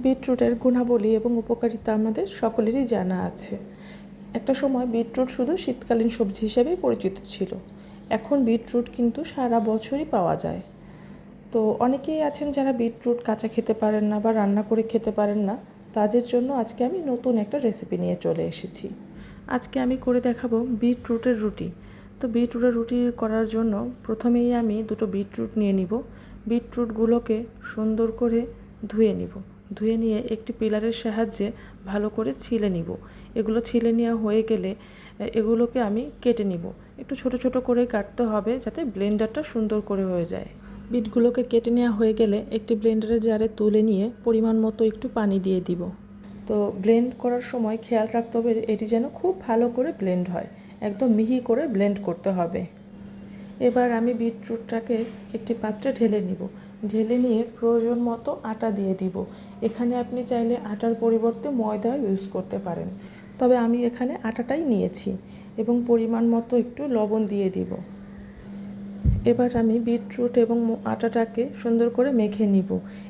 বিটরুটের গুণাবলী এবং উপকারিতা আমাদের সকলেরই জানা আছে। একটা সময় বিটরুট শুধু শীতকালীন সবজি হিসেবেই পরিচিত ছিল। এখন বিটরুট কিন্তু সারা বছরই পাওয়া যায়। তো অনেকেই আছেন যারা বিটরুট কাঁচা খেতে পারেন না বা রান্না করে খেতে পারেন না, তাদের জন্য আজকে আমি নতুন একটা রেসিপি নিয়ে চলে এসেছি। আজকে আমি করে দেখাবো বিটরুটের রুটি। তো বিটরুটের রুটি করার জন্য প্রথমেই আমি দুটো বিটরুট নিয়ে নিব। বিটরুটগুলোকে সুন্দর করে ধুয়ে নিব। ধুয়ে নিয়ে একটি পিলারের সাহায্যে ভালো করে ছিলে নিব। এগুলো ছিলে নেওয়া হয়ে গেলে এগুলোকে আমি কেটে নিব। একটু ছোট ছোট করে কাটতে হবে যাতে ব্লেন্ডারটা সুন্দর করে হয়ে যায়। বিটগুলোকে কেটে নেওয়া হয়ে গেলে একটি ব্লেন্ডারের জারে তুলে নিয়ে পরিমাণ মতো একটু পানি দিয়ে দিব। তো ব্লেন্ড করার সময় খেয়াল রাখতে হবে এটি যেন খুব ভালো করে ব্লেন্ড হয়, একদম মিহি করে ব্লেন্ড করতে হবে। এবার আমি বিটরুটটাকে একটি পাত্রে ঢেলে নিব। ঢেলে নিয়ে প্রয়োজন মতো আটা দিয়ে দিব। এখানে আপনি চাইলে আটার পরিবর্তে ময়দা ইউজ করতে পারেন, তবে আমি এখানে আটাটাই নিয়েছি এবং পরিমাণ মতো একটু লবণ দিয়ে দিব। এবার আমি বিটরুট এবং আটাটাকে সুন্দর করে মেখে নিব।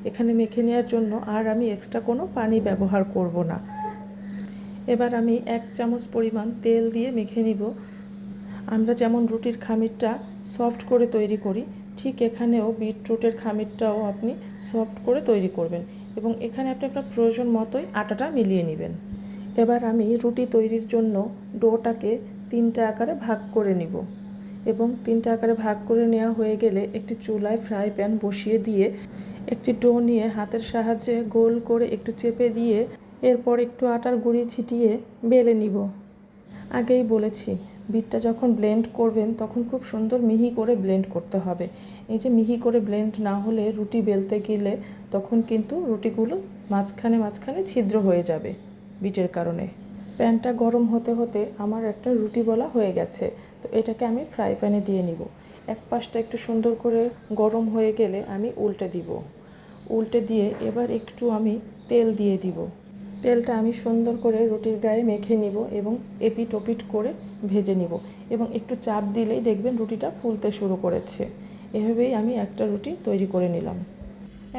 এখানে মেখে নেওয়ার জন্য আর আমি এক্সট্রা কোনো পানি ব্যবহার করব না। এবার আমি 1 চামচ পরিমাণ তেল দিয়ে মেখে নিব। আমরা যেমন রুটির খামিরটা সফট করে তৈরি করি, ঠিক এখানেও বিটরুটের খামিরটাও আপনি সফট করে তৈরি করবেন এবং এখানে আপনি আপনার প্রয়োজন মতোই আটাটা মিলিয়ে নেবেন। এবার আমি রুটি তৈরির জন্য ডোটাকে 3টা আকারে ভাগ করে নিব এবং 3টা আকারে ভাগ করে নেওয়া হয়ে গেলে একটি চুলায় ফ্রাই প্যান বসিয়ে দিয়ে একটি ডো নিয়ে হাতের সাহায্যে গোল করে একটু চেপে দিয়ে এরপর একটু আটার গুঁড়ি ছিটিয়ে বেলে নিব। আগেই বলেছি, বিটটা যখন ব্লেন্ড করবেন তখন খুব সুন্দর মিহি করে ব্লেন্ড করতে হবে। এই যে মিহি করে ব্লেন্ড না হলে রুটি বেলতে গেলে তখন কিন্তু রুটিগুলো মাঝখানে মাঝখানে ছিদ্র হয়ে যাবে বিটের কারণে। প্যানটা গরম হতে হতে আমার একটা রুটি বলা হয়ে গেছে। তো এটাকে আমি ফ্রাই প্যানে দিয়ে নিব। এক পাশটা একটু সুন্দর করে গরম হয়ে গেলে আমি উল্টে দিব। উল্টে দিয়ে এবার একটু আমি তেল দিয়ে দিব। তেলটা আমি সুন্দর করে রুটির গায়ে মেখে নিব এবং এপিট ওপিট করে ভেজে নিব এবং একটু চাপ দিলেই দেখবেন রুটিটা ফুলতে শুরু করেছে। এভাবেই আমি একটা রুটি তৈরি করে নিলাম।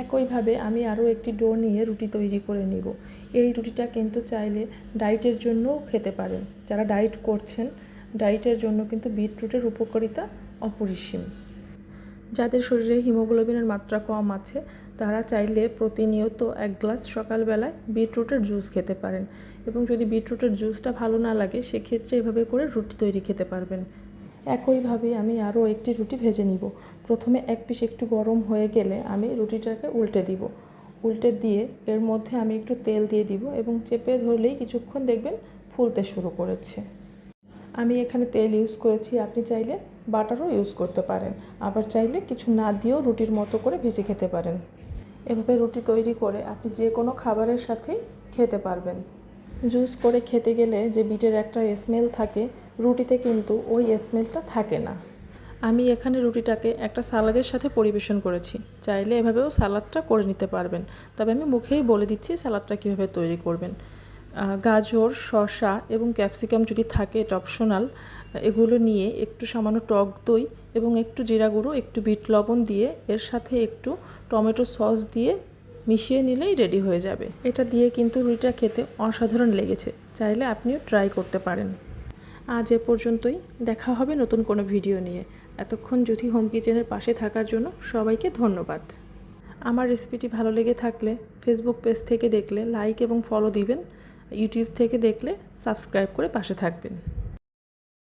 একইভাবে আমি আরও একটি ডো নিয়ে রুটি তৈরি করে নিব। এই রুটিটা কিন্তু চাইলে ডায়েটের জন্যও খেতে পারেন। যারা ডায়েট করছেন, ডায়েটের জন্য কিন্তু বিটরুটের উপকারিতা অপরিসীম। যাদের শরীরে হিমোগ্লোবিনের মাত্রা কম আছে তারা চাইলে প্রতিনিয়ত 1 গ্লাস সকালবেলায় বিটরুটের জুস খেতে পারেন এবং যদি বিটরুটের জুসটা ভালো না লাগে সেক্ষেত্রে এভাবে করে রুটি তৈরি খেতে পারবেন। একইভাবে আমি আরও একটি রুটি ভেজে নিব। প্রথমে এক পিস একটু গরম হয়ে গেলে আমি রুটিটাকে উল্টে দিব। উল্টে দিয়ে এর মধ্যে আমি একটু তেল দিয়ে দিব এবং চেপে ধরলেই কিছুক্ষণ দেখবেন ফুলতে শুরু করেছে। আমি এখানে তেল ইউজ করেছি, আপনি চাইলে বাটারও ইউজ করতে পারেন, আবার চাইলে কিছু না দিয়েও রুটির মতো করে ভেজে খেতে পারেন। এভাবে রুটি তৈরি করে আপনি যে কোনো খাবারের সাথেই খেতে পারবেন। জুস করে খেতে গেলে যে বিটের একটা স্মেল থাকে, রুটিতে কিন্তু ওই স্মেলটা থাকে না। আমি এখানে রুটিটাকে একটা সালাদের সাথে পরিবেশন করেছি। চাইলে এভাবেও সালাদটা করে নিতে পারবেন, তবে আমি মুখেই বলে দিচ্ছি সালাদটা কীভাবে তৈরি করবেন। গাজর, শসা এবং ক্যাপসিকাম যদি থাকে, এটা অপশনাল। এগুলো নিয়ে একটু সামান্য টক দই এবং একটু জিরা গুঁড়ো, একটু বিট লবণ দিয়ে এর সাথে একটু টমেটো সস দিয়ে মিশিয়ে নিলেই রেডি হয়ে যাবে। এটা দিয়ে কিন্তু রুটিটা খেতে অসাধারণ লেগেছে, চাইলে আপনিও ট্রাই করতে পারেন। আজ এ পর্যন্তই, দেখা হবে নতুন কোনো ভিডিও নিয়ে। এতক্ষণ জ্যোতি হোম কিচেনের পাশে থাকার জন্য সবাইকে ধন্যবাদ। আমার রেসিপিটি ভালো লেগে থাকলে ফেসবুক পেজ থেকে দেখলে লাইক এবং ফলো দিবেন, ইউটিউব থেকে দেখলে সাবস্ক্রাইব করে পাশে থাকবেন।